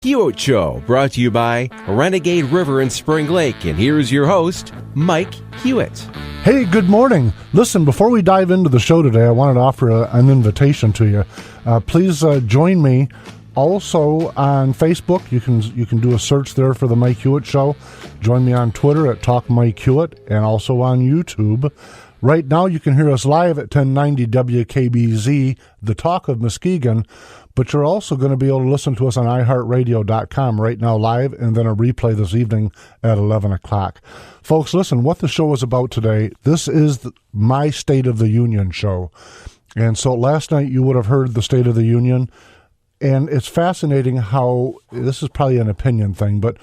Hewitt Show, brought to you by Renegade River in Spring Lake. And here's your host, Mike Hewitt. Hey, good morning. Listen, before we dive into the show today, I wanted to offer an invitation to you. Please join me also on Facebook. You can do a search there for The Mike Hewitt Show. Join me on Twitter at Talk Mike Hewitt and also on YouTube. Right now, you can hear us live at 1090 WKBZ, the Talk of Muskegon, but you're also going to be able to listen to us on iHeartRadio.com right now live, and then a replay this evening at 11 o'clock. Folks, listen, what the show is about today, this is my State of the Union show. And so last night you would have heard the State of the Union, and it's fascinating how, this is probably an opinion thing, but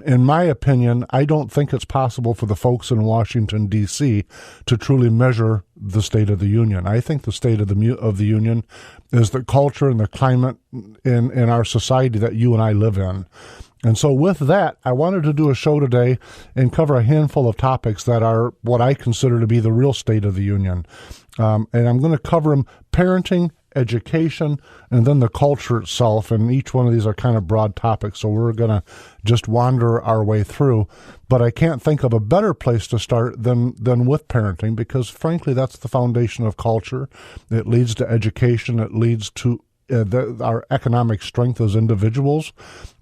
in my opinion, I don't think it's possible for the folks in Washington, D.C. to truly measure the State of the Union. I think the State of the Union is the culture and the climate in our society that you and I live in. And so with that, I wanted to do a show today and cover a handful of topics that are what I consider to be the real State of the Union. And I'm going to cover them: parenting, education, and then the culture itself. And each one of these are kind of broad topics, so we're going to just wander our way through. But I can't think of a better place to start than with parenting, because frankly, that's the foundation of culture. It leads to education. It leads to our economic strength as individuals.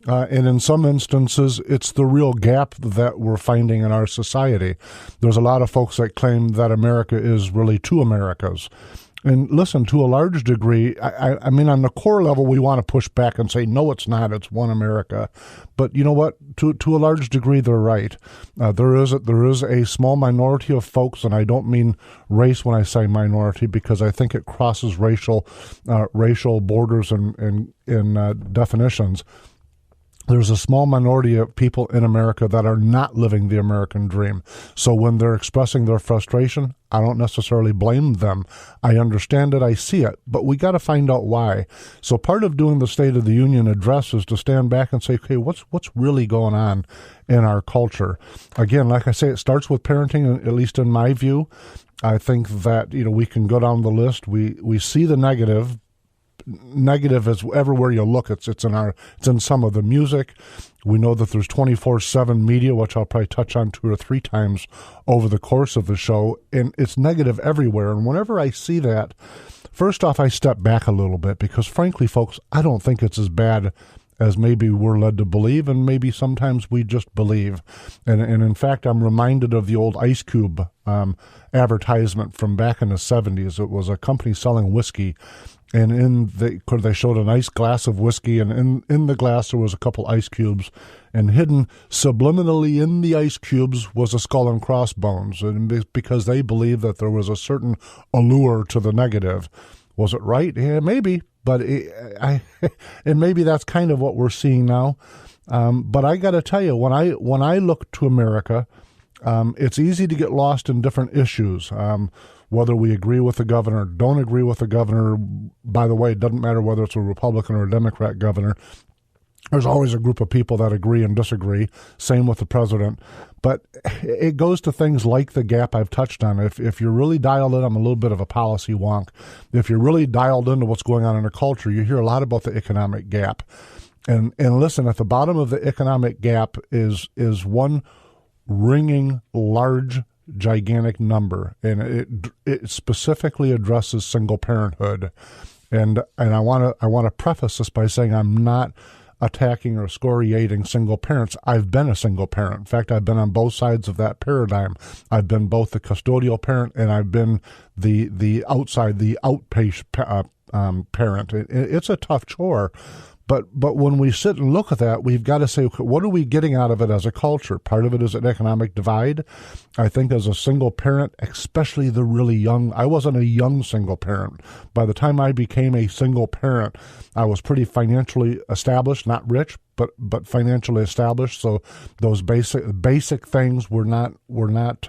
And in some instances, it's the real gap that we're finding in our society. There's a lot of folks that claim that America is really two Americas. And listen, to a large degree, I mean, on the core level, we want to push back and say, no, it's not. It's one America. But you know what? To a large degree, they're right. There is a small minority of folks, and I don't mean race when I say minority, because I think it crosses racial borders and definitions. There's a small minority of people in America that are not living the American dream. So when they're expressing their frustration, I don't necessarily blame them. I understand it, I see it, but we got to find out why. So part of doing the State of the Union address is to stand back and say, okay, what's really going on in our culture? Again, like I say, it starts with parenting, at least in my view. I think that, we can go down the list. We see the negative. Negative is everywhere you look. It's in some of the music. We know that there's 24/7 media, which I'll probably touch on 2 or 3 times over the course of the show, and it's negative everywhere. And whenever I see that, first off, I step back a little bit, because frankly, folks, I don't think it's as bad as maybe we're led to believe, and maybe sometimes we just believe. And in fact, I'm reminded of the old Ice Cube advertisement from back in the 70s. It was a company selling whiskey, and they showed a nice glass of whiskey, and in the glass there was a couple ice cubes, and hidden subliminally in the ice cubes was a skull and crossbones, and because they believed that there was a certain allure to the negative. Was it right? Yeah, maybe, but and maybe that's kind of what we're seeing now. But I got to tell you, when I look to America, it's easy to get lost in different issues. Whether we agree with the governor, don't agree with the governor. By the way, it doesn't matter whether it's a Republican or a Democrat governor. There's always a group of people that agree and disagree. Same with the president. But it goes to things like the gap I've touched on. If you're really dialed in, I'm a little bit of a policy wonk. If you're really dialed into what's going on in the culture, you hear a lot about the economic gap. And listen, at the bottom of the economic gap is one ringing, large, gigantic number, and it specifically addresses single parenthood. And I want to preface this by saying I'm not attacking or excoriating single parents. I've been a single parent. In fact, I've been on both sides of that paradigm. I've been both the custodial parent and I've been the outpatient parent. It's a tough chore. But when we sit and look at that, we've got to say, okay, what are we getting out of it as a culture? Part of it is an economic divide. I think as a single parent, especially the really young, I wasn't a young single parent. By the time I became a single parent, I was pretty financially established, not rich, but financially established. So those basic things were not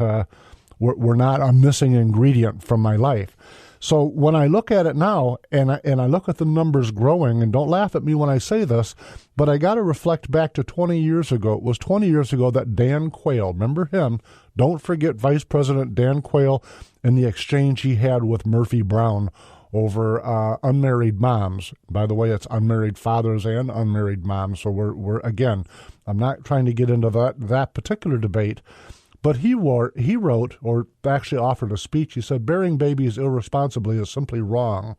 a missing ingredient from my life. So when I look at it now, and I look at the numbers growing, and don't laugh at me when I say this, but I got to reflect back to 20 years ago. It was 20 years ago that Dan Quayle, remember him? Don't forget Vice President Dan Quayle and the exchange he had with Murphy Brown over unmarried moms. By the way, it's unmarried fathers and unmarried moms. So we're again, I'm not trying to get into that particular debate, but he wrote, or actually offered a speech. He said, "Bearing babies irresponsibly is simply wrong.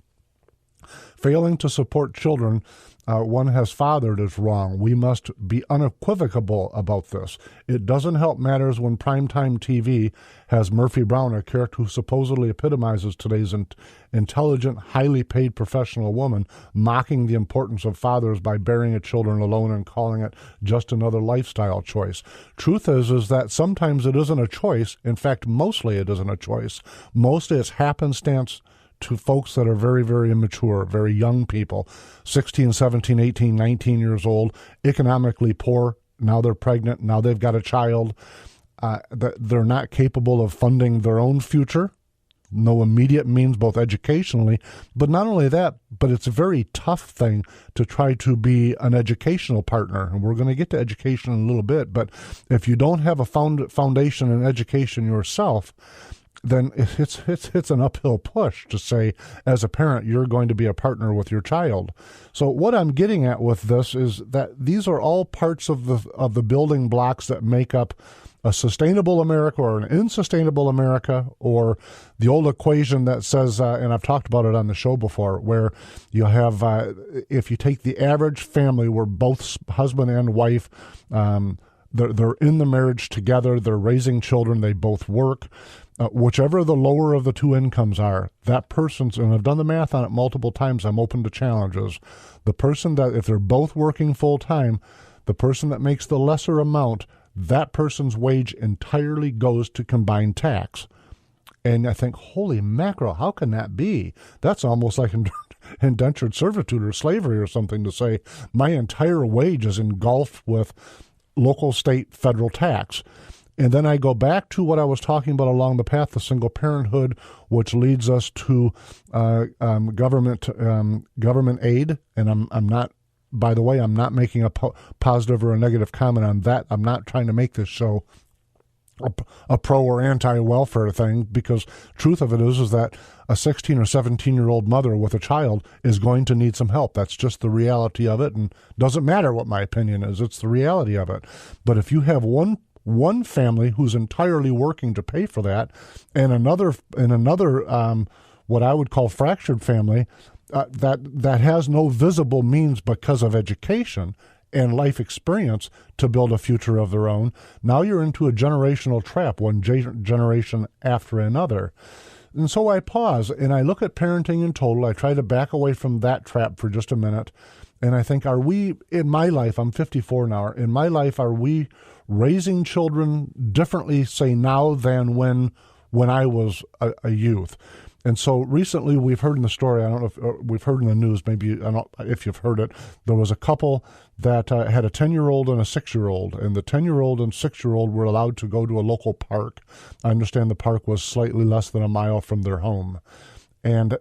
Failing to support children one has fathered is wrong. We must be unequivocal about this. It doesn't help matters when primetime TV has Murphy Brown, a character who supposedly epitomizes today's intelligent, highly paid professional woman, mocking the importance of fathers by bearing a children alone and calling it just another lifestyle choice. Truth is that sometimes it isn't a choice. In fact, mostly it isn't a choice. Mostly it's happenstance to folks that are very, very immature, very young people, 16, 17, 18, 19 years old, economically poor. Now they're pregnant. Now they've got a child. They're not capable of funding their own future. No immediate means, both educationally. But not only that, but it's a very tough thing to try to be an educational partner. And we're going to get to education in a little bit. But if you don't have a foundation in education yourself, then it's an uphill push to say, as a parent, you're going to be a partner with your child. So what I'm getting at with this is that these are all parts of the building blocks that make up a sustainable America or an unsustainable America, or the old equation that says, and I've talked about it on the show before, where you have, if you take the average family where both husband and wife, they're in the marriage together, they're raising children, they both work, whichever the lower of the two incomes are, that person's, and I've done the math on it multiple times, I'm open to challenges, the person that, if they're both working full time, the person that makes the lesser amount, that person's wage entirely goes to combined tax. And I think, holy mackerel, how can that be? That's almost like indentured servitude or slavery or something, to say my entire wage is engulfed with local, state, federal tax. And then I go back to what I was talking about along the path of single parenthood, which leads us to government aid. And I'm not, by the way, I'm not making a positive or a negative comment on that. I'm not trying to make this show a pro or anti-welfare thing, because truth of it is that a 16 or 17-year-old mother with a child is going to need some help. That's just the reality of it, and doesn't matter what my opinion is. It's the reality of it. But if you have one family who's entirely working to pay for that, and another what I would call fractured family that has no visible means because of education and life experience to build a future of their own, now you're into a generational trap, one generation after another. And so I pause and I look at parenting in total. I try to back away from that trap for just a minute. And I think, are we, in my life, I'm 54 now, in my life, are we raising children differently, say, now than when I was a youth? And so recently we've heard in the story, I don't know if we've heard in the news, maybe, I don't know if you've heard it, there was a couple that had a 10-year-old and a 6-year-old, and the 10-year-old and 6-year-old were allowed to go to a local park. I understand the park was slightly less than a mile from their home. And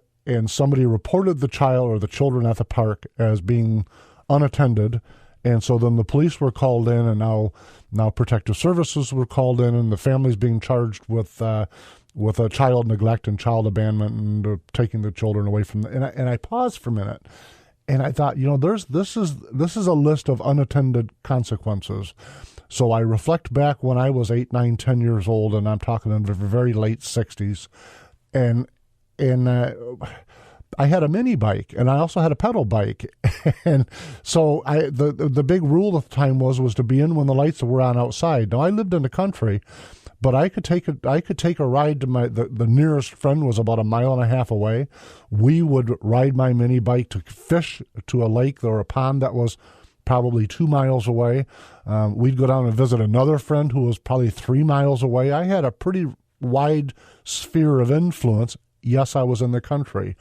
somebody reported the child or the children at the park as being unattended. And so then the police were called in, and now protective services were called in, and the family's being charged with a child neglect and child abandonment and taking the children away from them. And I paused for a minute, and I thought, this is a list of unattended consequences. So I reflect back when I was 8, 9, 10 years old, and I'm talking in the very late 60s, and I had a mini bike, and I also had a pedal bike. And so the big rule at the time was to be in when the lights were on outside. Now, I lived in the country, but I could take a ride to the nearest friend was about 1.5 miles away. We would ride my mini bike to fish to a lake or a pond that was probably 2 miles away. We'd go down and visit another friend who was probably 3 miles away. I had a pretty wide sphere of influence. Yes, I was in the country.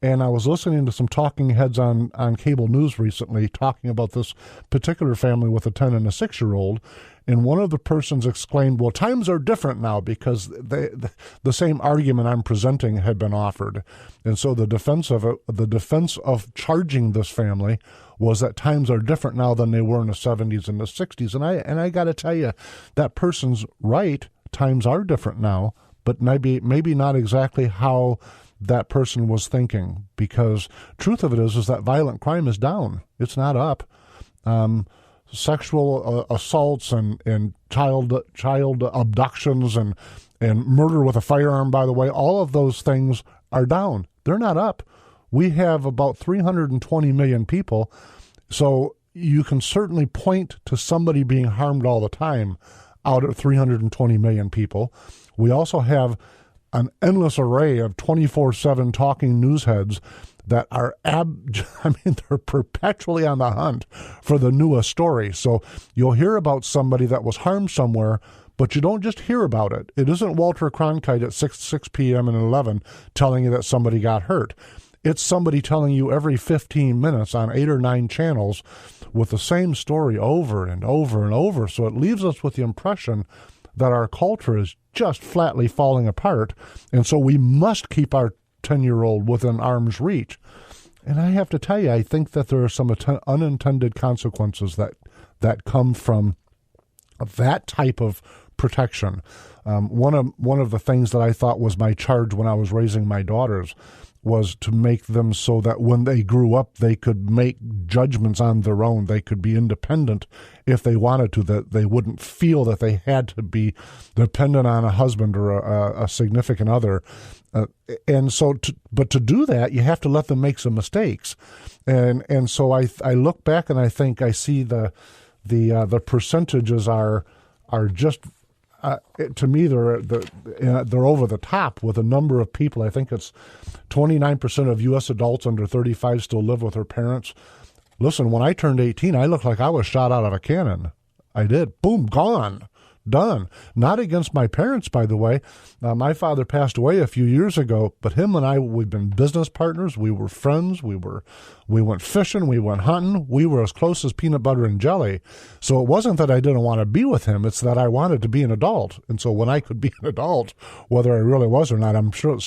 And I was listening to some talking heads on cable news recently talking about this particular family with a 10 and a 6-year-old. And one of the persons exclaimed, well, times are different now, because the same argument I'm presenting had been offered. And so the defense of charging this family was that times are different now than they were in the 70s and the 60s. And I got to tell you, that person's right. Times are different now, but maybe not exactly how that person was thinking, because truth of it is that violent crime is down. It's not up. Sexual assaults and child abductions and murder with a firearm, by the way, all of those things are down. They're not up. We have about 320 million people, so you can certainly point to somebody being harmed all the time out of 320 million people. We also have an endless array of 24/7 talking news heads that are they're perpetually on the hunt for the newest story. So you'll hear about somebody that was harmed somewhere, but you don't just hear about it. It isn't Walter Cronkite at 6 p.m. and 11 telling you that somebody got hurt. It's somebody telling you every 15 minutes on 8 or 9 channels with the same story over and over and over. So it leaves us with the impression that our culture is just flatly falling apart. And so we must keep our 10-year-old within arm's reach. And I have to tell you, I think that there are some unintended consequences that come from that type of protection. One of the things that I thought was my charge when I was raising my daughters was to make them so that when they grew up, they could make judgments on their own. They could be independent if they wanted to, that they wouldn't feel that they had to be dependent on a husband or a significant other. But to do that, you have to let them make some mistakes. And so I look back and I think I see the percentages are just, to me, they're over the top with a number of people. I think it's 29% of U.S. adults under 35 still live with their parents. Listen, when I turned 18, I looked like I was shot out of a cannon. I did. Boom, gone. Done. Not against my parents, by the way. My father passed away a few years ago, but him and I, we've been business partners. We were friends. We went fishing. We went hunting. We were as close as peanut butter and jelly. So it wasn't that I didn't want to be with him. It's that I wanted to be an adult. And so when I could be an adult, whether I really was or not, I'm sure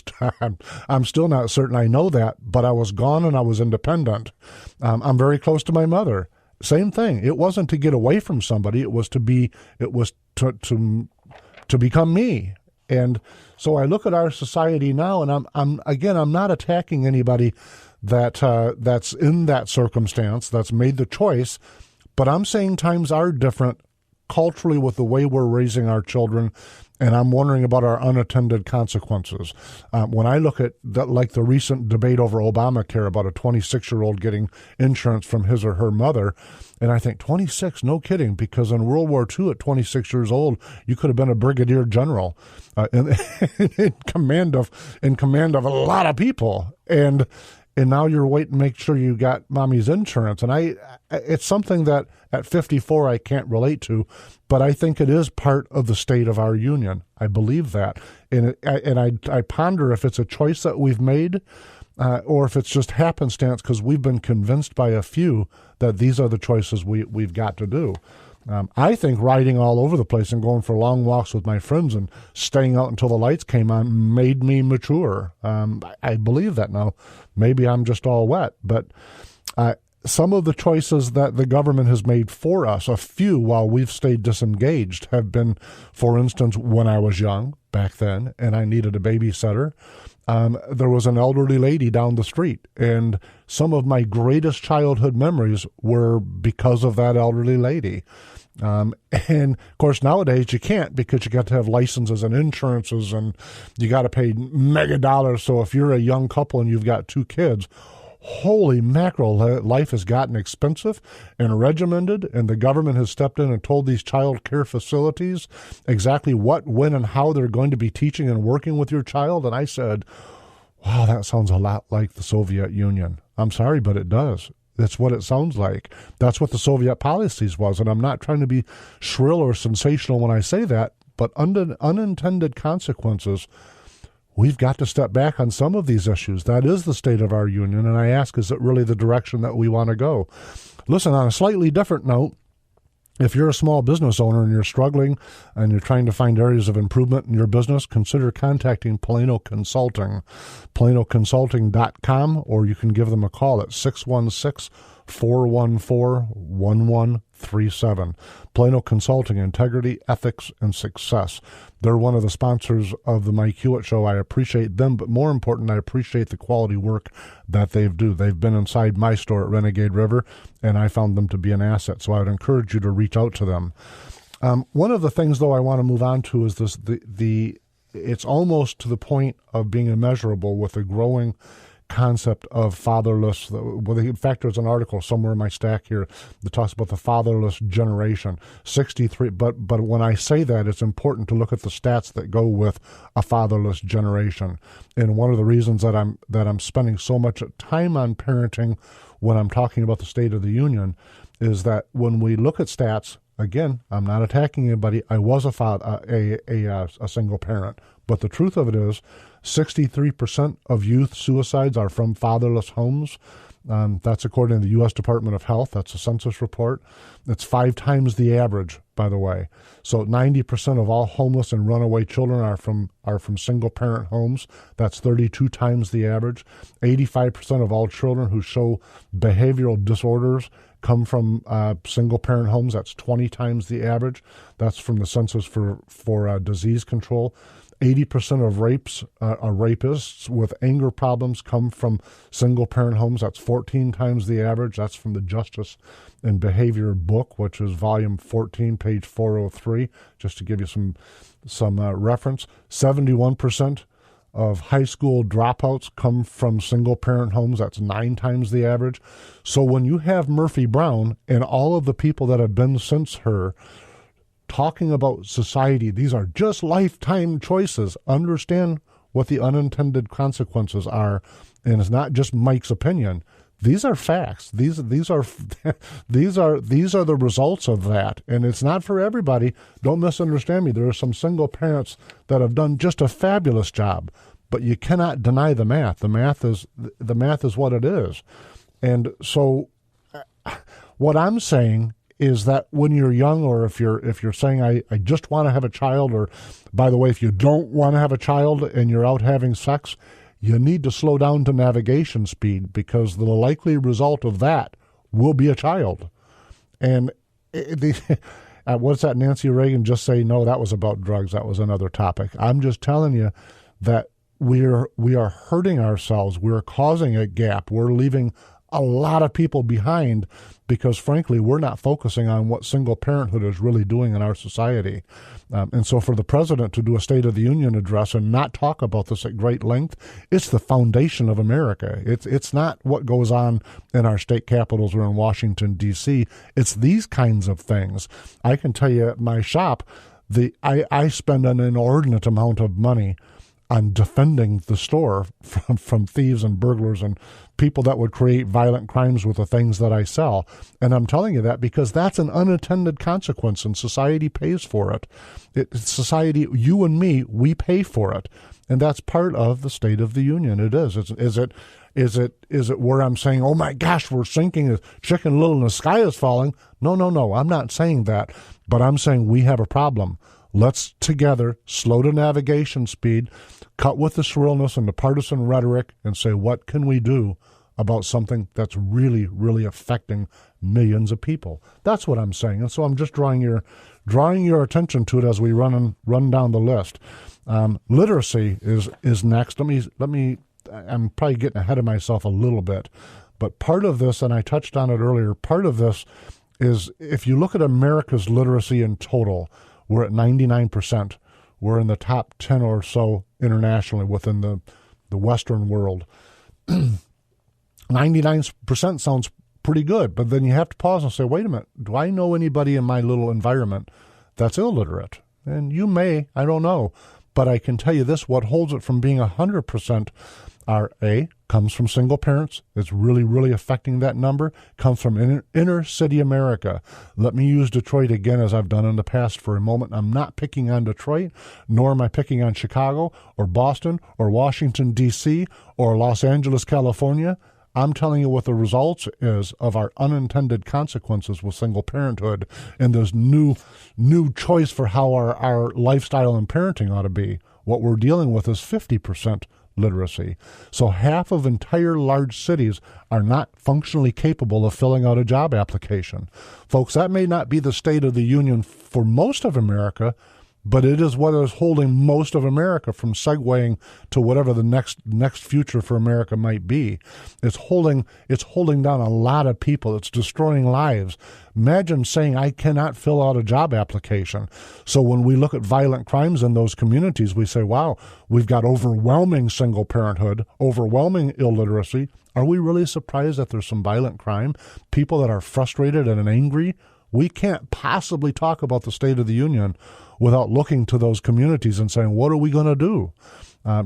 I'm still not certain I know that, but I was gone and I was independent. I'm very close to my mother. Same thing. It wasn't to get away from somebody. It was to become me. And so I look at our society now, and I'm not attacking anybody that's in that circumstance, that's made the choice, but I'm saying times are different culturally with the way we're raising our children, and I'm wondering about our unattended consequences. When I look at like the recent debate over Obamacare about a 26-year-old getting insurance from his or her mother, and I think 26, no kidding, because in World War II at 26 years old, you could have been a brigadier general in command of a lot of people, and now you're waiting to make sure you got mommy's insurance. And it's something that at 54 I can't relate to, but I think it is part of the state of our union. I believe that. And I ponder if it's a choice that we've made or if it's just happenstance because we've been convinced by a few that these are the choices we've got to do. I think riding all over the place and going for long walks with my friends and staying out until the lights came on made me mature. I believe that now. Maybe I'm just all wet, but some of the choices that the government has made for us, a few while we've stayed disengaged, have been, for instance, when I was young back then and I needed a babysitter, there was an elderly lady down the street, and some of my greatest childhood memories were because of that elderly lady. And of course, nowadays you can't because you got to have licenses and insurances and you got to pay mega dollars. So if you're a young couple and you've got 2 kids, holy mackerel, life has gotten expensive and regimented, and the government has stepped in and told these child care facilities exactly what, when, and how they're going to be teaching and working with your child. And I said, wow, that sounds a lot like the Soviet Union. I'm sorry, but it does. That's what it sounds like. That's what the Soviet policies was. And I'm not trying to be shrill or sensational when I say that, but unintended consequences, we've got to step back on some of these issues. That is the state of our union. And I ask, is it really the direction that we want to go? Listen, on a slightly different note, if you're a small business owner and you're struggling and you're trying to find areas of improvement in your business, consider contacting Plano Consulting, planoconsulting.com, or you can give them a call at 616 414-1137. Plano Consulting, Integrity, Ethics, and Success. They're one of the sponsors of the Mike Hewitt Show. I appreciate them, but more important, I appreciate the quality work that they do. They've been inside my store at Renegade River, and I found them to be an asset. So I would encourage you to reach out to them. One of the things, though, I want to move on to is this: it's almost to the point of being immeasurable with the growing concept of fatherless. Well, in fact, there's an article somewhere in my stack here that talks about the fatherless generation. 63. But when I say that, it's important to look at the stats that go with a fatherless generation. And one of the reasons that I'm spending so much time on parenting when I'm talking about the State of the Union is that when we look at stats. Again, I'm not attacking anybody. I was a single parent. But the truth of it is, 63% of youth suicides are from fatherless homes. That's according to the U.S. Department of Health. That's a census report. It's 5 times the average, by the way. So 90% of all homeless and runaway children are from single-parent homes. That's 32 times the average. 85% of all children who show behavioral disorders come from single-parent homes. That's 20 times the average. That's from the Census for Disease Control. 80% of rapists with anger problems come from single-parent homes. That's 14 times the average. That's from the Justice and Behavior book, which is volume 14, page 403, just to give you some reference. 71% of high school dropouts come from single-parent homes. That's 9 times the average. So when you have Murphy Brown and all of the people that have been since her talking about society, these are just lifetime choices. Understand what the unintended consequences are, and it's not just Mike's opinion. These are facts. These are the results of that, and it's not for everybody. Don't misunderstand me. There are some single parents that have done just a fabulous job, but you cannot deny the math. The math is what it is, and so what I'm saying is that when you're young, or if you're saying I just want to have a child, or by the way, if you don't want to have a child and you're out having sex, you need to slow down to navigation speed, because the likely result of that will be a child. And what's that Nancy Reagan just say? No, that was about drugs. That was another topic. I'm just telling you that we are hurting ourselves. We're causing a gap. We're leaving a lot of people behind because, frankly, we're not focusing on what single parenthood is really doing in our society. And so for the president to do a State of the Union address and not talk about this at great length, it's the foundation of America. It's not what goes on in our state capitals or in Washington, D.C. It's these kinds of things. I can tell you at my shop, I spend an inordinate amount of money on defending the store from thieves and burglars and people that would create violent crimes with the things that I sell. And I'm telling you that because that's an unintended consequence, and society pays for it. Society, you and me, we pay for it. And that's part of the State of the Union. It is. Is it where I'm saying, oh my gosh, we're sinking, as Chicken Little and the sky is falling? No. I'm not saying that. But I'm saying we have a problem. Let's together slow to navigation speed, cut with the shrillness and the partisan rhetoric, and say, what can we do about something that's really, really affecting millions of people? That's what I'm saying. And so I'm just drawing your attention to it as we run down the list. Literacy is next. Let me. I'm probably getting ahead of myself a little bit, but part of this, and I touched on it earlier, part of this is if you look at America's literacy in total, we're at 99%. We're in the top 10 or so internationally within the Western world. 99% sounds pretty good, but then you have to pause and say, wait a minute, do I know anybody in my little environment that's illiterate? And you may, I don't know. But I can tell you this, what holds it from being 100% comes from single parents. It's really, really affecting that number. Comes from inner city America. Let me use Detroit again, as I've done in the past for a moment. I'm not picking on Detroit, nor am I picking on Chicago or Boston or Washington, D.C. or Los Angeles, California. I'm telling you what the results is of our unintended consequences with single parenthood and this new choice for how our lifestyle and parenting ought to be. What we're dealing with is 50% literacy. So half of entire large cities are not functionally capable of filling out a job application. Folks, that may not be the state of the union for most of America, but it is what is holding most of America from segueing to whatever the next future for America might be. It's holding down a lot of people. It's destroying lives. Imagine saying, I cannot fill out a job application. So when we look at violent crimes in those communities, we say, wow, we've got overwhelming single parenthood, overwhelming illiteracy. Are we really surprised that there's some violent crime? People that are frustrated and angry? We can't possibly talk about the State of the Union without looking to those communities and saying, what are we going to do?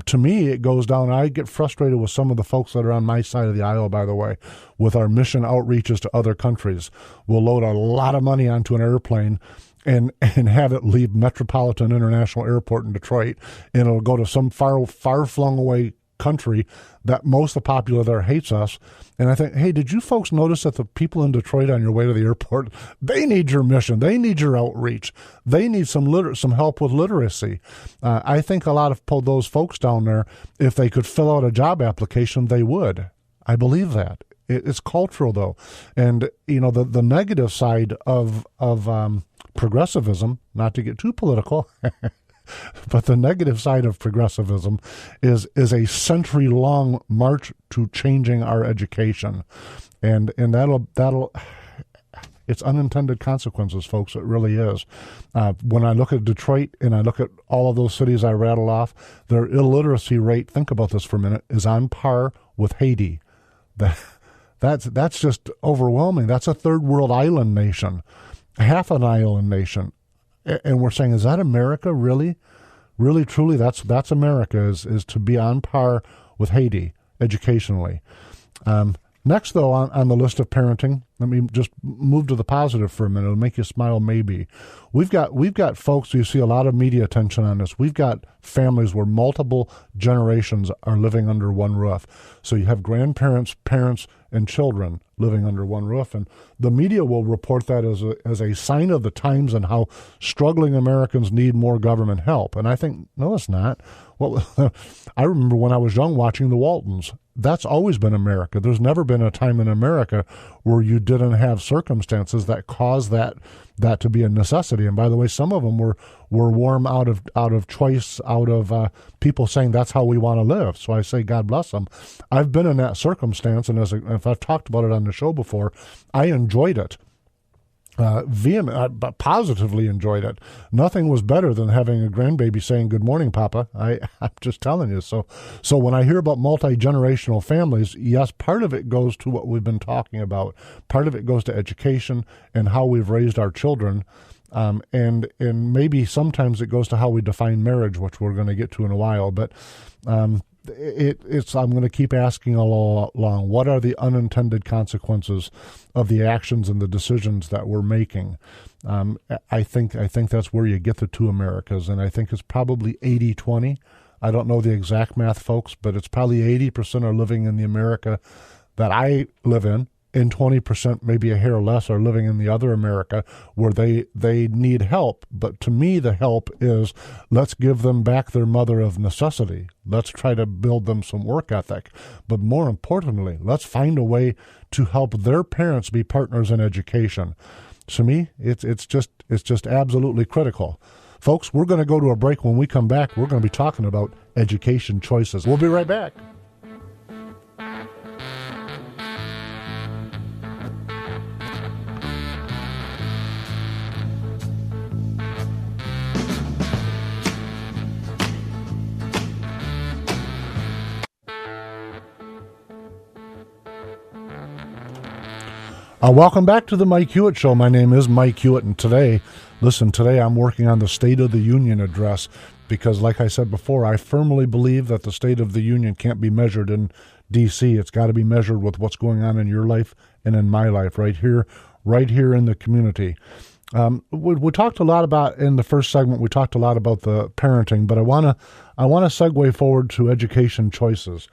To me, it goes down. I get frustrated with some of the folks that are on my side of the aisle, by the way, with our mission outreaches to other countries. We'll load a lot of money onto an airplane and have it leave Metropolitan International Airport in Detroit, and it'll go to some far-flung away country that most of the populace there hates us. And I think, hey, did you folks notice that the people in Detroit on your way to the airport, they need your mission, they need your outreach, they need some help with literacy. I think a lot of those folks down there, if they could fill out a job application, they would. I believe that. It's cultural, though. And, you know, the negative side of progressivism, not to get too political, but the negative side of progressivism is a century-long march to changing our education, and that'll it's unintended consequences, folks. It really is. When I look at Detroit and I look at all of those cities I rattle off, their illiteracy rate, think about this for a minute, is on par with Haiti. That's just overwhelming. That's a third world island nation, half an island nation. And we're saying, is that America, really? Really, truly, that's America, is to be on par with Haiti educationally. Next, though, on the list of parenting, let me just move to the positive for a minute. It'll make you smile, maybe. We've got folks, you see a lot of media attention on this. We've got families where multiple generations are living under one roof. So you have grandparents, parents, and children living under one roof. And the media will report that as a sign of the times and how struggling Americans need more government help. And I think, no, it's not. Well, I remember when I was young watching the Waltons. That's always been America. There's never been a time in America where you didn't have circumstances that caused that to be a necessity. And by the way, some of them were warm out of choice, out of people saying that's how we want to live. So I say, God bless them. I've been in that circumstance, and if I've talked about it on the show before, I enjoyed it. Positively enjoyed it. Nothing was better than having a grandbaby saying, good morning, Papa. I'm just telling you. So when I hear about multi-generational families, yes, part of it goes to what we've been talking about. Part of it goes to education and how we've raised our children. And maybe sometimes it goes to how we define marriage, which we're going to get to in a while. But I'm going to keep asking all along, what are the unintended consequences of the actions and the decisions that we're making? I think that's where you get the two Americas, and I think it's probably 80-20. I don't know the exact math, folks, but it's probably 80% are living in the America that I live in, and 20%, maybe a hair less, are living in the other America where they need help. But to me, the help is, let's give them back their mother of necessity. Let's try to build them some work ethic. But more importantly, let's find a way to help their parents be partners in education. To me, it's just absolutely critical. Folks, we're going to go to a break. When we come back, we're going to be talking about education choices. We'll be right back. Welcome back to the Mike Hewitt Show. My name is Mike Hewitt, and today I'm working on the State of the Union address because, like I said before, I firmly believe that the State of the Union can't be measured in D.C. It's got to be measured with what's going on in your life and in my life, right here in the community. We talked a lot about, in the first segment, we talked a lot about the parenting, but I want to segue forward to education choices.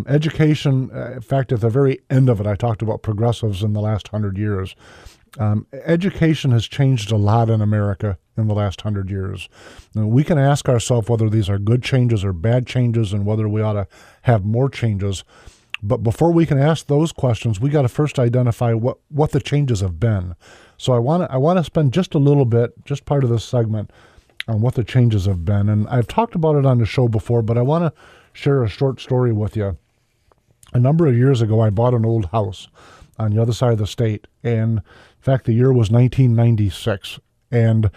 Education, in fact, at the very end of it, I talked about progressives in the last 100 years. Education has changed a lot in America in the last 100 years. And we can ask ourselves whether these are good changes or bad changes and whether we ought to have more changes. But before we can ask those questions, we got to first identify what the changes have been. So I want to spend just a little bit, just part of this segment, on what the changes have been. And I've talked about it on the show before, but I want to share a short story with you. A number of years ago, I bought an old house on the other side of the state. And in fact, the year was 1996. And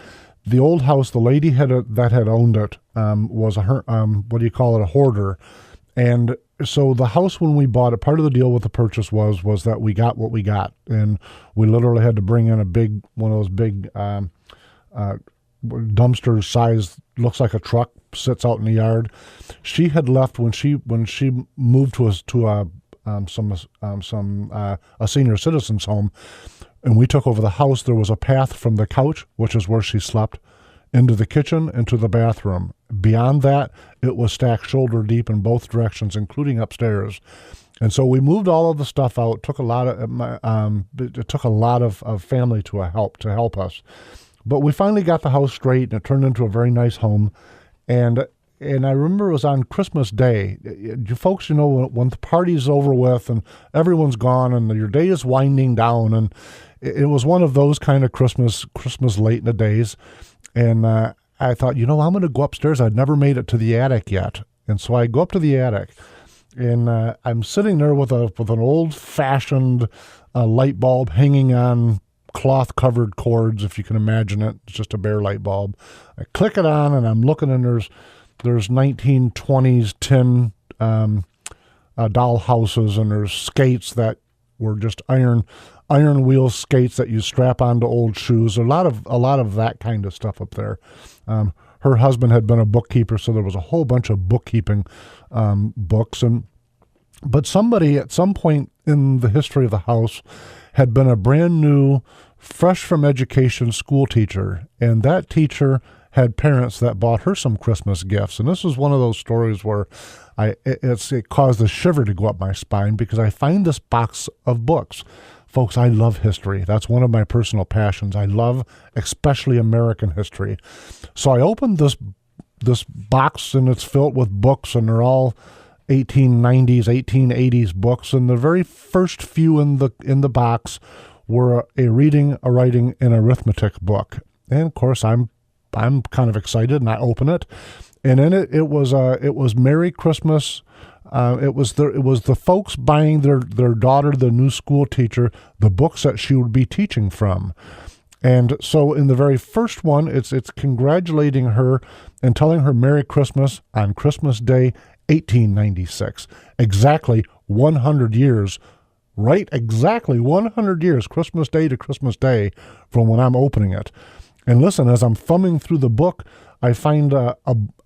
the old house, the lady that had owned it was a hoarder. And so the house, when we bought it, part of the deal with the purchase was that we got what we got. And we literally had to bring in one of those big dumpster size, looks like a truck, sits out in the yard. She had left when she moved to a senior citizens home, and we took over the house. There was a path from the couch, which is where she slept, into the kitchen, into the bathroom. Beyond that, it was stacked shoulder deep in both directions, including upstairs. And so we moved all of the stuff out. It took a lot of family to help us. But we finally got the house straight, and it turned into a very nice home. And I remember it was on Christmas Day. You folks, when the party's over with and everyone's gone and your day is winding down, and it was one of those kind of Christmas late in the days. And I thought, I'm going to go upstairs. I'd never made it to the attic yet. And so I go up to the attic, and I'm sitting there with an old-fashioned light bulb hanging on cloth-covered cords, if you can imagine it. It's just a bare light bulb. I click it on, and I'm looking, and there's 1920s tin doll houses, and there's skates that were just iron wheel skates that you strap onto old shoes. A lot of that kind of stuff up there. Her husband had been a bookkeeper, so there was a whole bunch of bookkeeping books. But somebody at some point in the history of the house had been a brand new, fresh from education school teacher, and that teacher had parents that bought her some Christmas gifts. And this is one of those stories where it caused a shiver to go up my spine, because I find this box of books. Folks, I love history. That's one of my personal passions. I love especially American history. So I opened this box, and it's filled with books, and they're all 1890s, 1880s books. And the very first few in the box were a reading, a writing, and arithmetic book. And of course, I'm kind of excited, and I open it, and in it was Merry Christmas. It was the folks buying their daughter, the new school teacher, the books that she would be teaching from. And so in the very first one, it's congratulating her and telling her Merry Christmas on Christmas Day, 1896. Exactly 100 years, right? Exactly 100 years, Christmas Day to Christmas Day, from when I'm opening it. And listen, as I'm thumbing through the book, I find a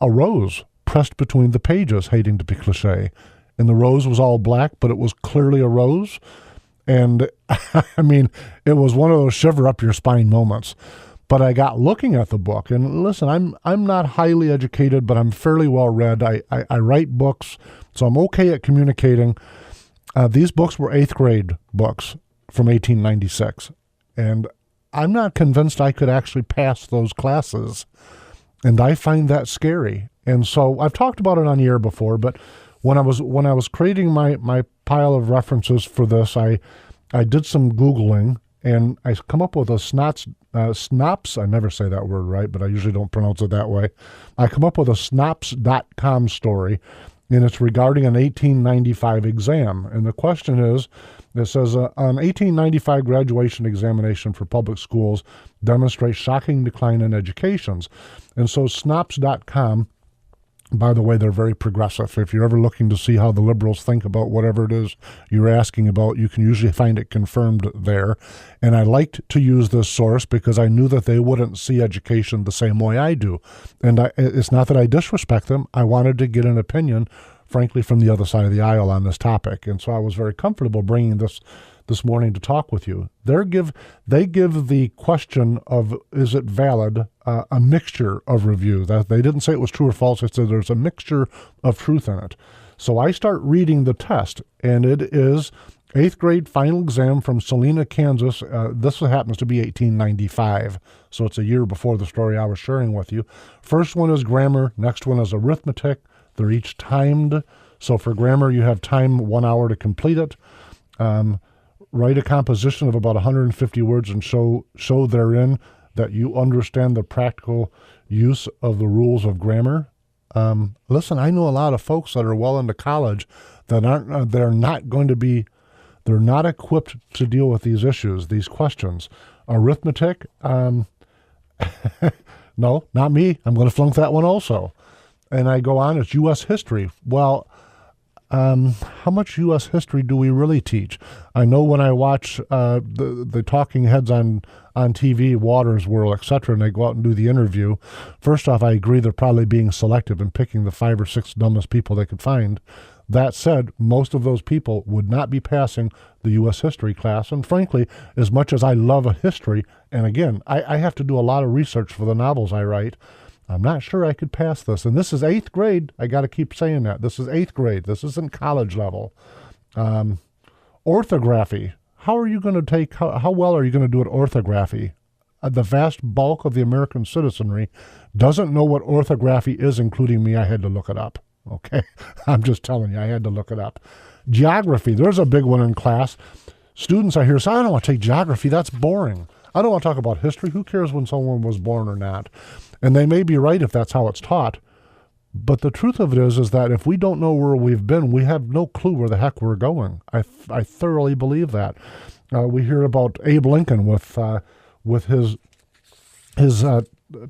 rose pressed between the pages, hating to be cliche. And the rose was all black, but it was clearly a rose. And I mean, it was one of those shiver up your spine moments. But I got looking at the book, and listen, I'm not highly educated, but I'm fairly well read. I write books, so I'm okay at communicating. These books were 8th grade books from 1896. And I'm not convinced I could actually pass those classes, and I find that scary. And so I've talked about it on the air before, but when I was creating my pile of references for this, I did some Googling, and I come up with a Snops, I never say that word right, but I usually don't pronounce it that way. I come up with a Snops.com story, and it's regarding an 1895 exam. And the question is, it says, an 1895 graduation examination for public schools demonstrates shocking decline in educations. And so Snops.com, by the way, they're very progressive. If you're ever looking to see how the liberals think about whatever it is you're asking about, you can usually find it confirmed there. And I liked to use this source because I knew that they wouldn't see education the same way I do. And it's not that I disrespect them. I wanted to get an opinion, frankly, from the other side of the aisle on this topic. And so I was very comfortable bringing this morning to talk with you. They give the question of, is it valid, a mixture of review. That they didn't say it was true or false. They said there's a mixture of truth in it. So I start reading the test, and it is Eighth grade final exam from Salina, Kansas. This happens to be 1895, so it's a year before the story I was sharing with you. First one is grammar. Next one is arithmetic. They're each timed. So for grammar, you have time 1 hour to complete it. Write a composition of about 150 words and show therein that you understand the practical use of the rules of grammar. Listen, I know a lot of folks that are well into college that they're not equipped to deal with these issues, these questions. Arithmetic, no, not me. I'm going to flunk that one also. And I go on, it's U.S. history. Well, how much U.S. history do we really teach? I know when I watch the talking heads on TV, Waters World, etc., and they go out and do the interview, first off, I agree they're probably being selective and picking the 5 or 6 dumbest people they could find. That said, most of those people would not be passing the U.S. history class. And frankly, as much as I love a history, and again, I have to do a lot of research for the novels I write, I'm not sure I could pass this. And this is 8th grade. I got to keep saying that. This is 8th grade. This isn't college level. Orthography. How are you going to take, how well are you going to do at orthography? The vast bulk of the American citizenry doesn't know what orthography is, including me. I had to look it up. Okay, I'm just telling you, I had to look it up. Geography, there's a big one in class. Students I hear say, I don't want to take geography, that's boring. I don't want to talk about history. Who cares when someone was born or not? And they may be right if that's how it's taught. But the truth of it is that if we don't know where we've been, we have no clue where the heck we're going. I thoroughly believe that. We hear about Abe Lincoln with his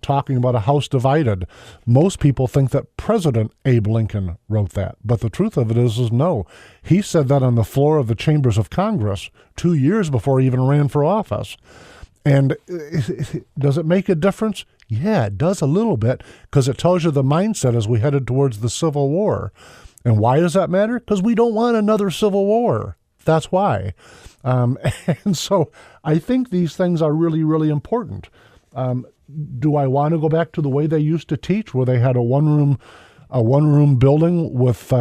talking about a house divided. Most people think that President Abe Lincoln wrote that. But the truth of it is no. He said that on the floor of the chambers of Congress 2 years before he even ran for office. And does it make a difference? Yeah, it does a little bit, because it tells you the mindset as we headed towards the Civil War. And why does that matter? Because we don't want another Civil War. That's why. And so I think these things are really, really important. Do I want to go back to the way they used to teach, where they had a one room building with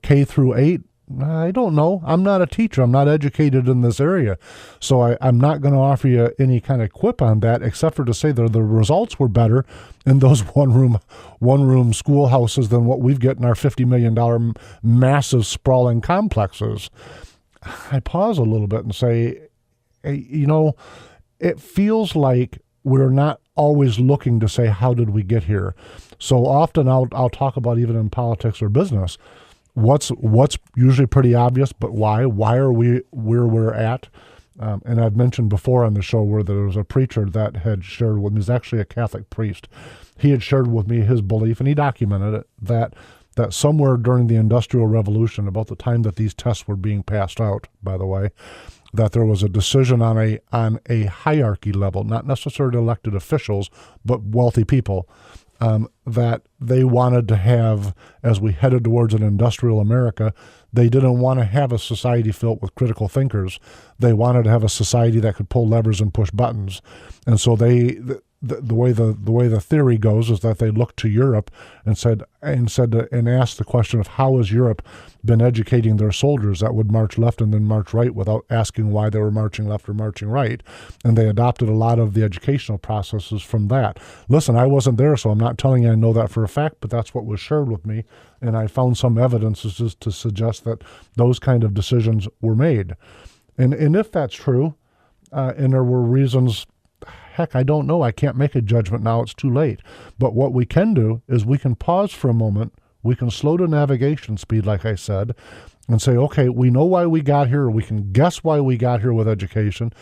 K through 8? I don't know. I'm not a teacher. I'm not educated in this area, so I'm not going to offer you any kind of quip on that, except for to say that the results were better in those one room schoolhouses than what we've got in our $50 million massive sprawling complexes. I pause a little bit and say, it feels like we're not always looking to say, how did we get here? So often I'll talk about, even in politics or business, what's usually pretty obvious, but why? Why are we where we're at? And I've mentioned before on the show where there was a preacher that had shared with me, he's actually a Catholic priest. He had shared with me his belief, and he documented it, that somewhere during the Industrial Revolution, about the time that these tests were being passed out, by the way, that there was a decision on a hierarchy level, not necessarily elected officials, but wealthy people, that they wanted to have, as we headed towards an industrial America, they didn't want to have a society filled with critical thinkers. They wanted to have a society that could pull levers and push buttons. And so the way the theory goes is that they looked to Europe and asked the question of how has Europe been educating their soldiers that would march left and then march right without asking why they were marching left or marching right. And they adopted a lot of the educational processes from that. Listen, I wasn't there, so I'm not telling you I know that for a fact, but that's what was shared with me. And I found some evidences to suggest that those kind of decisions were made. And if that's true, and there were reasons, heck, I don't know. I can't make a judgment now. It's too late. But what we can do is we can pause for a moment. We can slow to navigation speed, like I said, and say, okay, we know why we got here, or we can guess why we got here with education,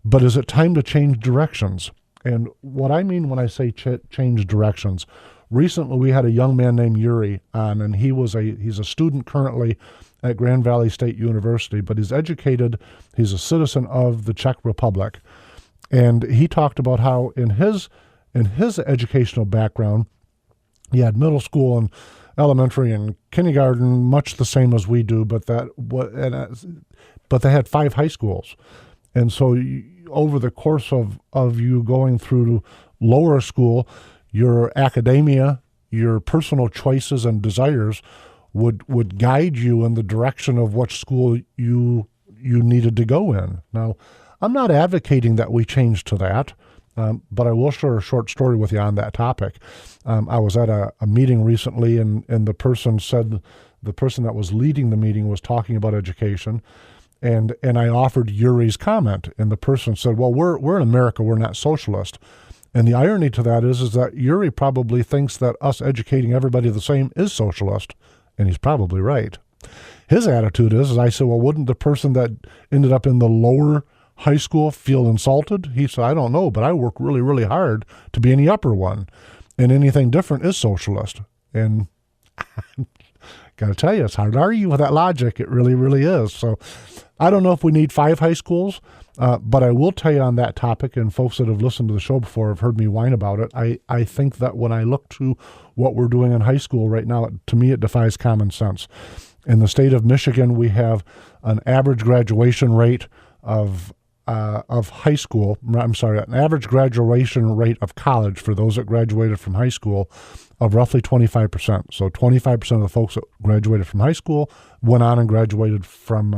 but is it time to change directions? And what I mean when I say change directions, recently we had a young man named Yuri on, and he's a student currently at Grand Valley State University, but he's educated, he's a citizen of the Czech Republic. And he talked about how in his educational background, he had middle school and elementary and kindergarten, much the same as we do, but they had 5 high schools. And so over the course of you going through lower school, your academia, your personal choices and desires would guide you in the direction of which school you needed to go in. Now, I'm not advocating that we change to that, but I will share a short story with you on that topic. I was at a meeting recently, and the person that was leading the meeting was talking about education, and I offered Uri's comment, and the person said, "Well, we're in America, we're not socialist." And the irony to that is that Uri probably thinks that us educating everybody the same is socialist, and he's probably right. His attitude is I said, well, wouldn't the person that ended up in the lower high school feel insulted? He said, I don't know, but I work really, really hard to be in the upper one, and anything different is socialist. And got to tell you, it's hard to argue with that logic. It really, really is. So I don't know if we need 5 high schools, but I will tell you on that topic, and folks that have listened to the show before have heard me whine about it, I think that when I look to what we're doing in high school right now, to me it defies common sense. In the state of Michigan, we have an average graduation rate of high school, an average graduation rate of college for those that graduated from high school of roughly 25%. So 25% of the folks that graduated from high school went on and graduated from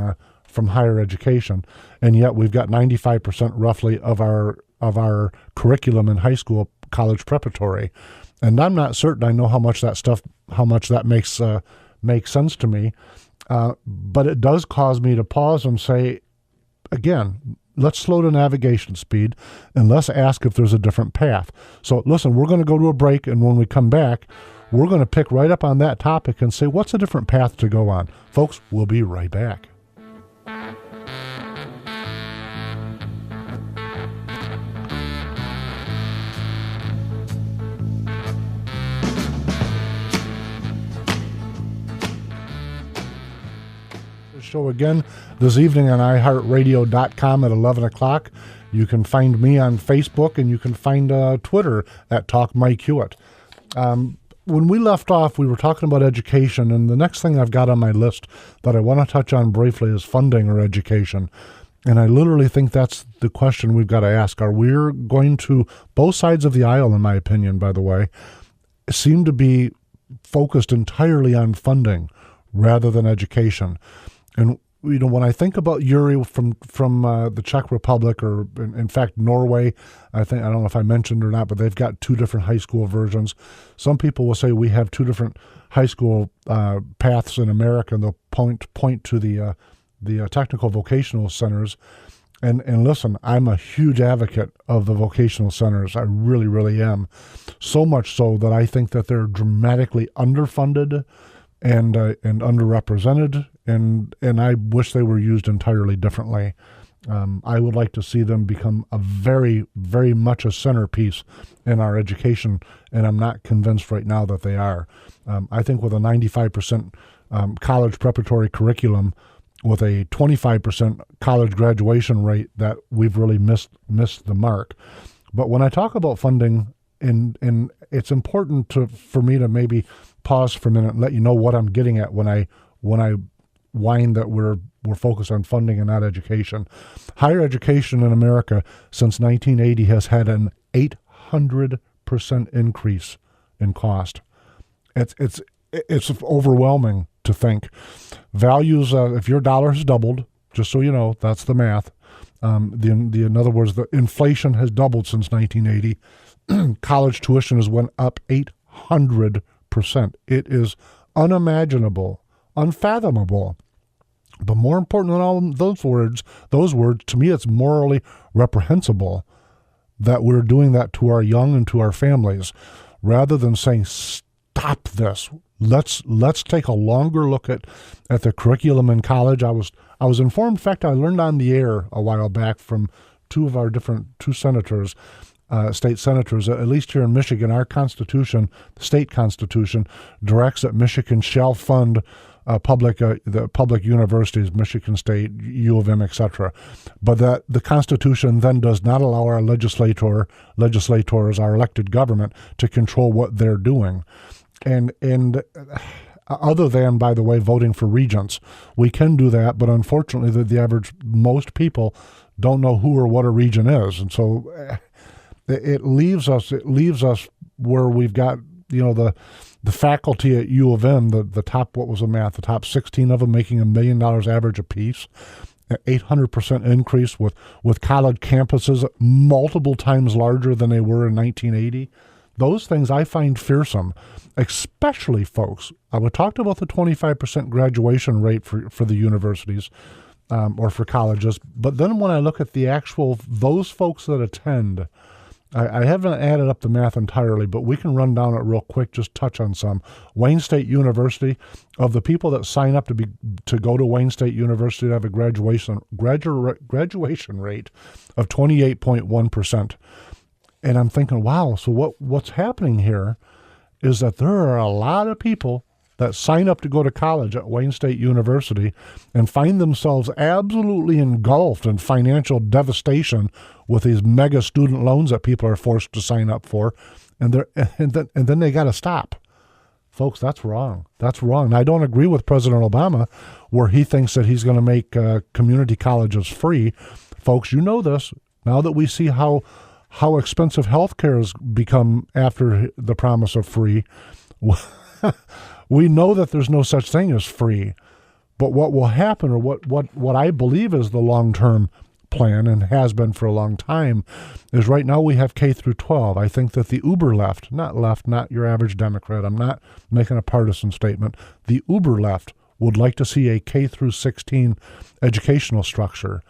higher education, and yet we've got 95% roughly of our curriculum in high school, college preparatory, and I'm not certain I know how much that makes sense to me, but it does cause me to pause and say, again, let's slow to navigation speed and let's ask if there's a different path. So listen, we're going to go to a break, and when we come back, we're going to pick right up on that topic and say, what's a different path to go on? Folks, we'll be right back. Show again this evening on iHeartRadio.com at 11 o'clock. You can find me on Facebook, and you can find Twitter at Talk Mike Hewitt. When we left off, we were talking about education, and the next thing I've got on my list that I want to touch on briefly is funding or education. And I literally think that's the question we've got to ask. Are we going to, both sides of the aisle, in my opinion, by the way, seem to be focused entirely on funding rather than education. And when I think about Uri from the Czech Republic, or in fact Norway, I don't know if I mentioned or not, but they've got 2 different high school versions. Some people will say we have 2 different high school paths in America, and they'll point to the technical vocational centers. And listen, I'm a huge advocate of the vocational centers. I really, really am. So much so that I think that they're dramatically underfunded and underrepresented, and I wish they were used entirely differently. I would like to see them become a very, very much a centerpiece in our education, and I'm not convinced right now that they are. I think with a 95% college preparatory curriculum, with a 25% college graduation rate, that we've really missed the mark. But when I talk about funding, and it's important for me to maybe pause for a minute and let you know what I'm getting at when I whine that we're focused on funding and not education. Higher education in America since 1980 has had an 800% increase in cost. It's overwhelming to think. Values, if your dollar has doubled, just so you know, that's the math. In other words, the inflation has doubled since 1980. College tuition has went up 800%. It is unimaginable, unfathomable. But more important than all those words, to me, it's morally reprehensible that we're doing that to our young and to our families, rather than saying, stop this. Let's take a longer look at the curriculum in college. I was informed, in fact, I learned on the air a while back from two senators, state senators, at least here in Michigan, our Constitution, the state Constitution, directs that Michigan shall fund the public universities, Michigan State, U of M, etc. But that the Constitution then does not allow our legislators, our elected government, to control what they're doing. And other than, by the way, voting for regents, we can do that, but unfortunately most people don't know who or what a regent is. And so it leaves us where we've got the faculty at U of M, the top, what was the math? The top 16 of them making $1 million average apiece. 800% increase with college campuses multiple times larger than they were in 1980. Those things I find fearsome, especially folks. We talked about the 25% graduation rate for the universities or for colleges, but then when I look at those folks that attend, I haven't added up the math entirely, but we can run down it real quick, just touch on some. Wayne State University, of the people that sign up to go to Wayne State University to have a graduation rate of 28.1%. And I'm thinking, wow, so what's happening here is that there are a lot of people that sign up to go to college at Wayne State University and find themselves absolutely engulfed in financial devastation with these mega student loans that people are forced to sign up for, and then they got to stop. Folks, that's wrong. That's wrong. And I don't agree with President Obama where he thinks that he's going to make community colleges free. Folks, you know this. Now that we see how expensive health care has become after the promise of free, we know that there's no such thing as free. But what will happen, or what I believe is the long-term plan, and has been for a long time, is right now we have K through 12. I think that the uber left, not your average Democrat, I'm not making a partisan statement, the uber left would like to see a K through 16 educational structure.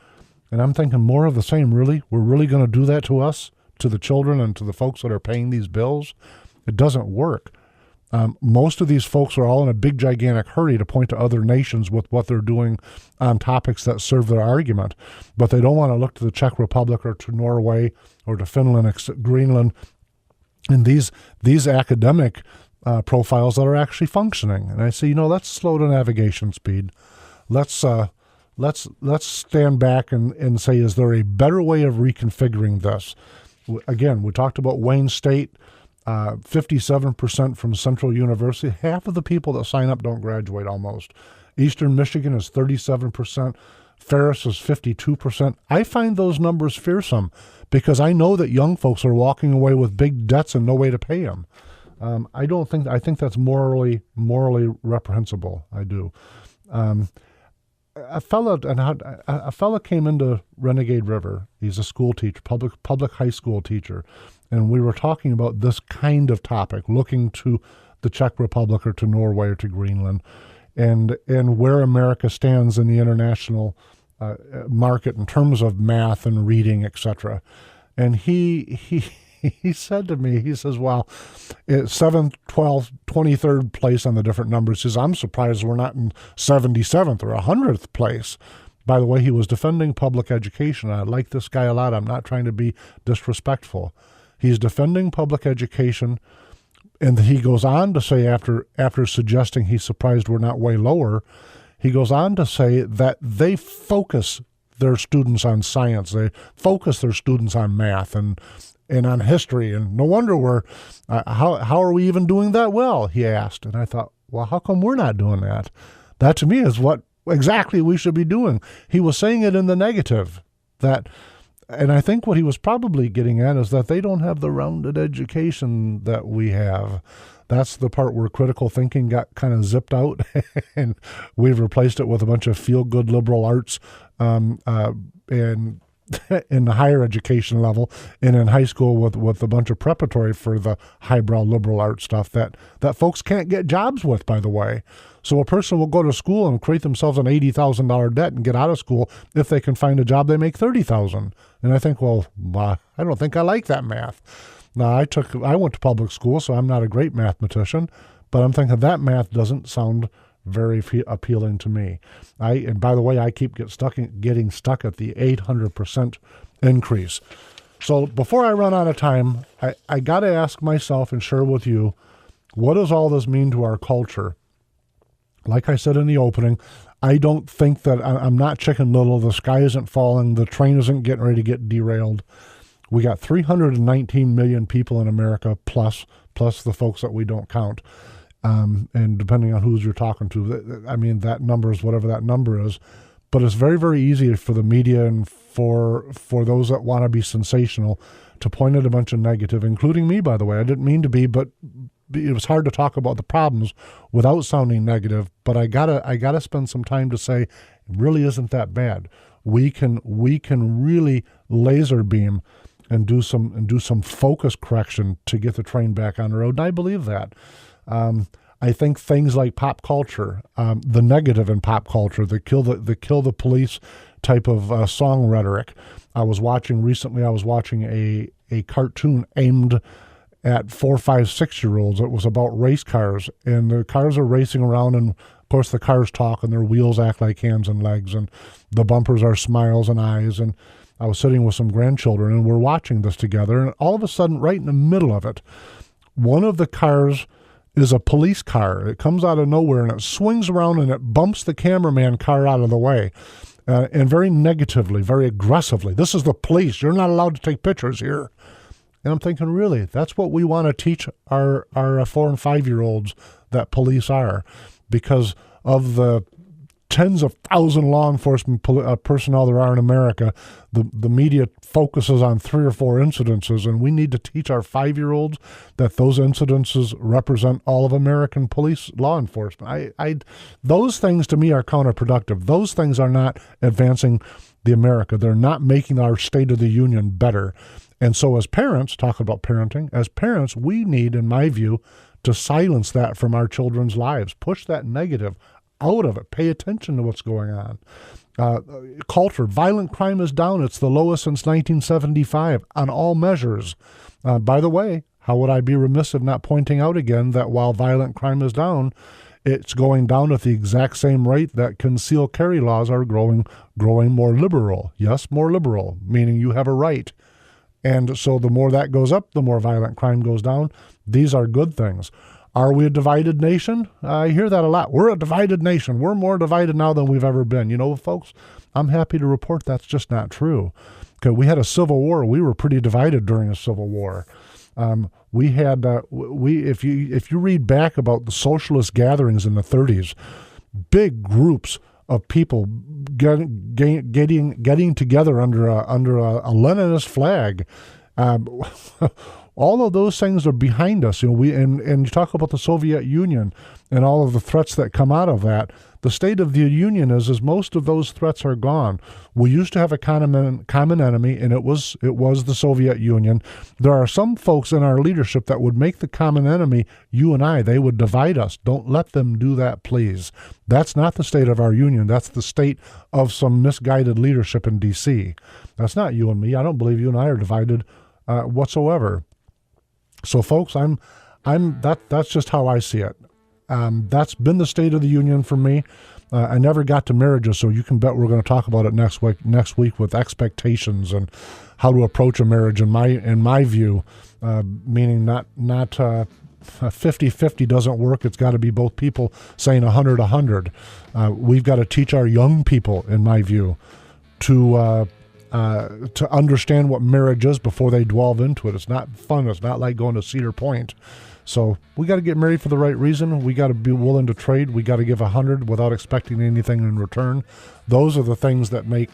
And I'm thinking more of the same, really? We're really going to do that to us, to the children and to the folks that are paying these bills? It doesn't work. Most of these folks are all in a big, gigantic hurry to point to other nations with what they're doing on topics that serve their argument. But they don't want to look to the Czech Republic or to Norway or to Finland, Greenland, and these academic profiles that are actually functioning. And I say, let's slow the navigation speed. Let's stand back and say, is there a better way of reconfiguring this? Again, we talked about Wayne State. 57% from Central University. Half of the people that sign up don't graduate almost. Eastern Michigan is 37%. Ferris is 52%. I find those numbers fearsome because I know that young folks are walking away with big debts and no way to pay them. I think that's morally reprehensible. I do. A fella came into Renegade River. He's a school teacher, public high school teacher. And we were talking about this kind of topic, looking to the Czech Republic or to Norway or to Greenland, and where America stands in the international market in terms of math and reading, etc. And he said to me, he says, well, it's 7th, 12th, 23rd place on the different numbers. He says, I'm surprised we're not in 77th or 100th place. By the way, he was defending public education. I like this guy a lot. I'm not trying to be disrespectful. He's defending public education, and he goes on to say, after suggesting he's surprised we're not way lower, he goes on to say that they focus their students on science. They focus their students on math and on history, and no wonder we're how are we even doing that well, he asked. And I thought, well, how come we're not doing that? That to me is what exactly we should be doing. He was saying it in the negative, and I think what he was probably getting at is that they don't have the rounded education that we have. That's the part where critical thinking got kind of zipped out, and we've replaced it with a bunch of feel-good liberal arts and in the higher education level, and in high school with a bunch of preparatory for the highbrow liberal arts stuff that folks can't get jobs with, by the way. So a person will go to school and create themselves an $80,000 debt and get out of school if they can find a job they make $30,000. And I think, well, I don't think I like that math. Now, I went to public school, so I'm not a great mathematician, but I'm thinking that math doesn't sound very appealing to me. And by the way, I keep getting stuck at the 800% increase. So before I run out of time, I got to ask myself and share with you, what does all this mean to our culture? Like I said in the opening, I don't think that I'm not Chicken Little. The sky isn't falling. The train isn't getting ready to get derailed. We got 319 million people in America, plus the folks that we don't count. And depending on who you're talking to, I mean, that number is whatever that number is. But it's very, very easy for the media and for those that want to be sensational to point at a bunch of negative, including me, by the way. I didn't mean to be, but it was hard to talk about the problems without sounding negative, but I gotta spend some time to say it really isn't that bad. We can really laser beam and do some focus correction to get the train back on the road. And I believe that. I think things like pop culture, the negative in pop culture, the kill the police type of song rhetoric. I was watching a cartoon aimed at 4, 5, 6-year-olds. It was about race cars, and the cars are racing around, and of course the cars talk, and their wheels act like hands and legs, and the bumpers are smiles and eyes. And I was sitting with some grandchildren, and we're watching this together, and all of a sudden, right in the middle of it, one of the cars is a police car. It comes out of nowhere, and it swings around, and it bumps the cameraman car out of the way, and very negatively, very aggressively. This is the police. You're not allowed to take pictures here. And I'm thinking, really, that's what we want to teach our 4 and 5-year-olds that police are, because of the tens of thousands law enforcement personnel there are in America. The media focuses on 3 or 4 incidences, and we need to teach our 5-year-olds that those incidences represent all of American police law enforcement. Those things to me are counterproductive. Those things are not advancing the America. They're not making our State of the Union better. And so as parents, talking about parenting, as parents, we need, in my view, to silence that from our children's lives. Push that negative out of it. Pay attention to what's going on. Culture, violent crime is down. It's the lowest since 1975 on all measures. By the way, how would I be remiss if not pointing out again that while violent crime is down, it's going down at the exact same rate that concealed carry laws are growing more liberal. Yes, more liberal, meaning you have a right. And so the more that goes up, the more violent crime goes down. These are good things. Are we a divided nation? I hear that a lot. We're a divided nation. We're more divided now than we've ever been. You know, folks, I'm happy to report that's just not true. Okay, we had a civil war. We were pretty divided during a civil war. If you read back about the socialist gatherings in the 30s, big groups of people getting together under a Leninist flag. All of those things are behind us. You know, and you talk about the Soviet Union and all of the threats that come out of that. The State of the Union is most of those threats are gone. We used to have a common enemy, and it was the Soviet Union. There are some folks in our leadership that would make the common enemy you and I. They would divide us. Don't let them do that, please. That's not the state of our union. That's the state of some misguided leadership in D.C. That's not you and me. I don't believe you and I are divided whatsoever. So, folks, that's just how I see it. That's been the State of the Union for me. I never got to marriages, so you can bet we're going to talk about it next week with expectations and how to approach a marriage. In my view, meaning not 50-50 doesn't work. It's got to be both people saying 100-100. We've got to teach our young people, in my view, to understand what marriage is before they delve into it. It's not fun. It's not like going to Cedar Point. So we got to get married for the right reason. We got to be willing to trade. We got to give 100 without expecting anything in return. Those are the things that make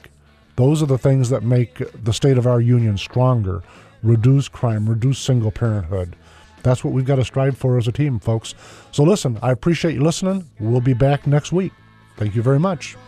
the state of our union stronger. Reduce crime, reduce single parenthood. That's what we've got to strive for as a team, folks. So listen, I appreciate you listening. We'll be back next week. Thank you very much.